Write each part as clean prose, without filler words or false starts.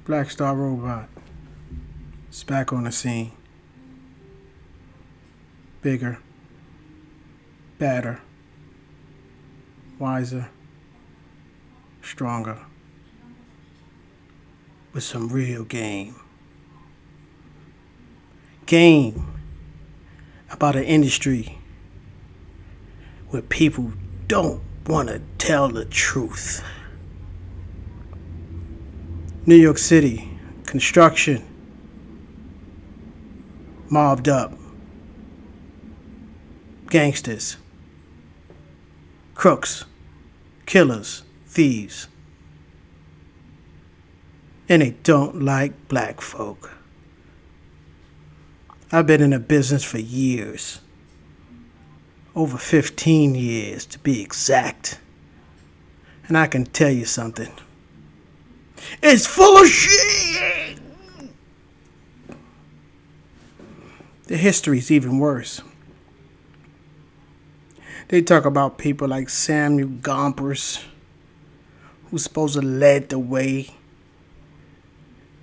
Black Star Robot is back on the scene. Bigger, badder, wiser, stronger, with some real game. Game about an industry where people don't want to tell the truth. New York City, construction, mobbed up, gangsters, crooks, killers, thieves. And they don't like black folk. I've been in the business for years. Over 15 years to be exact. And I can tell you something. It's full of shit! The history's even worse. They talk about people like Samuel Gompers, who's supposed to lead the way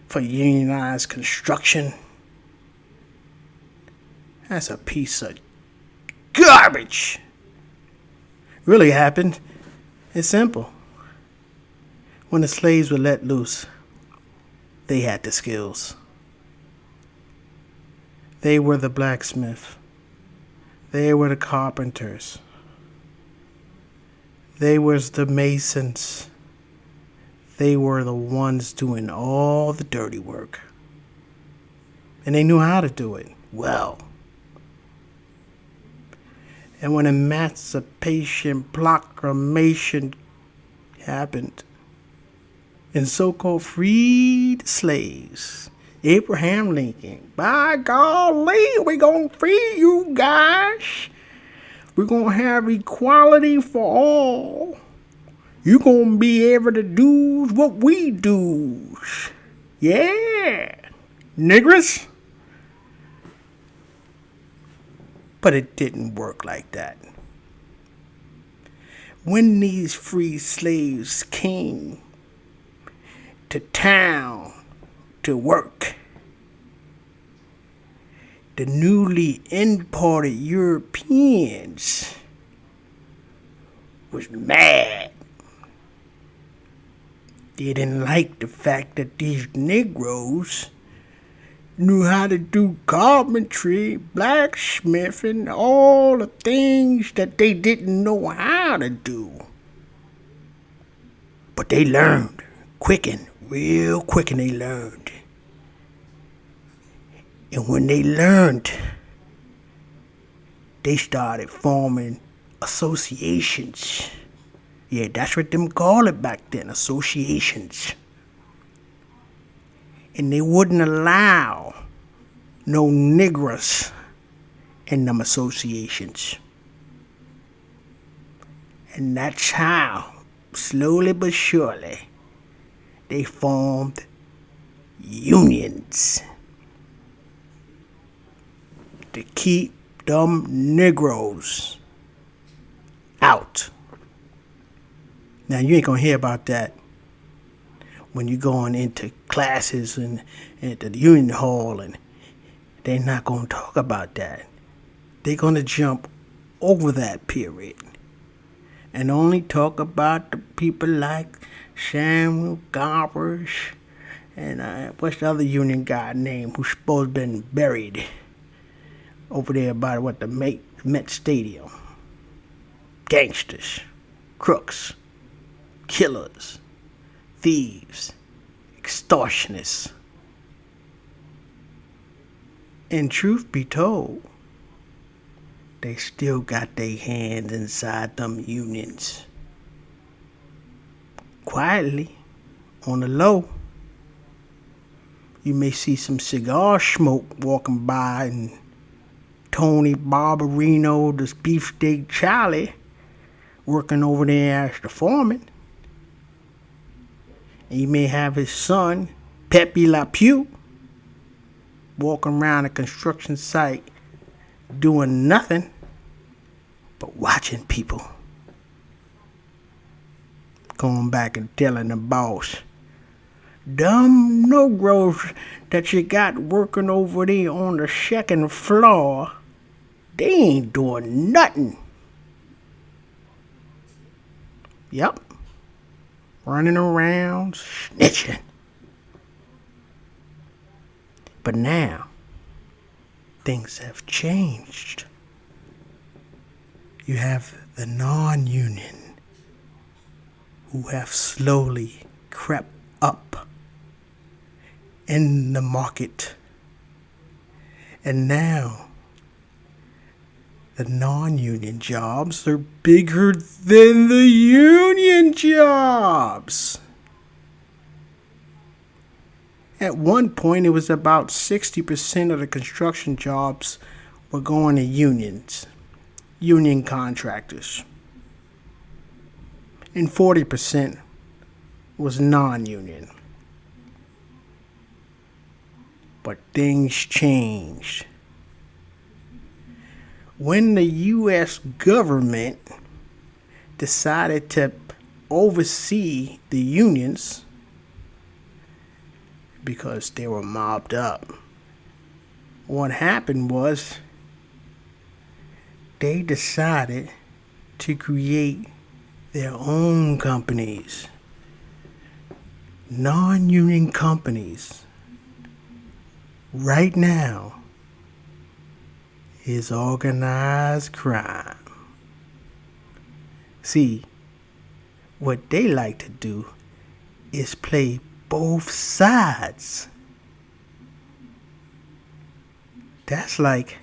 for unionized construction. That's a piece of garbage. Really happened. It's simple. When the slaves were let loose, they had the skills. They were the blacksmith. They were the carpenters. They was the masons. They were the ones doing all the dirty work. And they knew how to do it well. And when Emancipation Proclamation happened, and so-called freed slaves, Abraham Lincoln, by golly, we gonna free you guys. We're gonna have equality for all. You gonna be able to do what we do. Yeah, niggers. But it didn't work like that. When these free slaves came to town to work, the newly imported Europeans was mad. They didn't like the fact that these Negroes knew how to do carpentry, blacksmithing, all the things that they didn't know how to do. But they learned real quick, and they learned. And when they learned, they started forming associations. Yeah, that's what them call it back then, associations. And they wouldn't allow no niggers in them associations. And that's how, slowly but surely, they formed unions to keep them Negroes out. Now, you ain't gonna hear about that when you're going into classes and at the union hall, and they're not going to talk about that. They're going to jump over that period and only talk about the people like Samuel Gompers and what's the other union guy name who's supposed to have been buried over there by the Met Stadium. Gangsters, crooks, killers, thieves, extortionists. And truth be told, they still got their hands inside them unions. Quietly, on the low, you may see some cigar smoke walking by, and Tony Barbarino, this beefsteak Charlie, working over there as the foreman. And you may have his son, Pepe Le Pew, walking around a construction site doing nothing but watching people. Going back and telling the boss, dumb Negroes that you got working over there on the second floor, they ain't doing nothing. Yep. Running around, snitching. But now, things have changed. You have the non-union who have slowly crept up in the market. And now, the non-union jobs are bigger than the union jobs. At one point, it was about 60% of the construction jobs were going to unions, union contractors. And 40% was non-union. But things changed. When the U.S. government decided to oversee the unions because they were mobbed up, what happened was they decided to create their own companies, non-union companies. Right now is organized crime. See, what they like to do is play both sides. That's like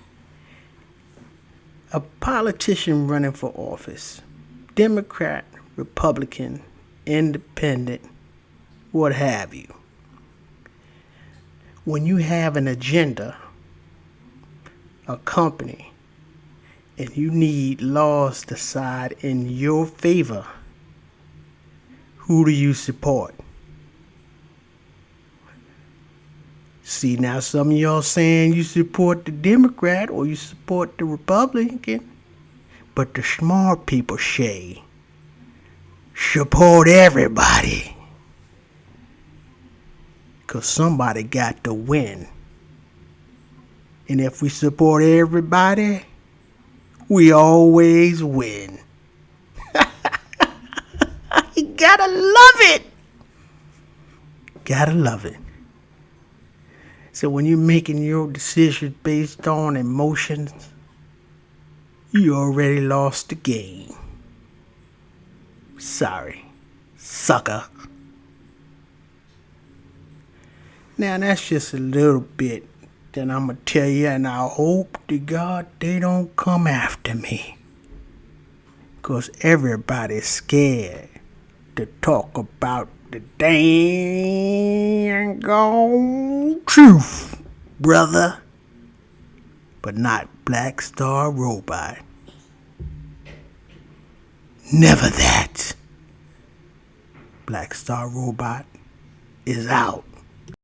a politician running for office, Democrat, Republican, Independent, what have you. When you have an agenda, a company, and you need laws to side in your favor, who do you support? See, now some of y'all saying you support the Democrat or you support the Republican, but the smart people say support everybody, 'cause somebody got to win. And if we support everybody, we always win. You gotta love it. Gotta love it. So when you're making your decisions based on emotions, you already lost the game. Sorry, sucker. Now that's just a little bit that I'm going to tell you, and I hope to God they don't come after me. 'Cause everybody's scared to talk about the dang gone truth, brother. But not Black Star Robot. Never that. Black Star Robot is out.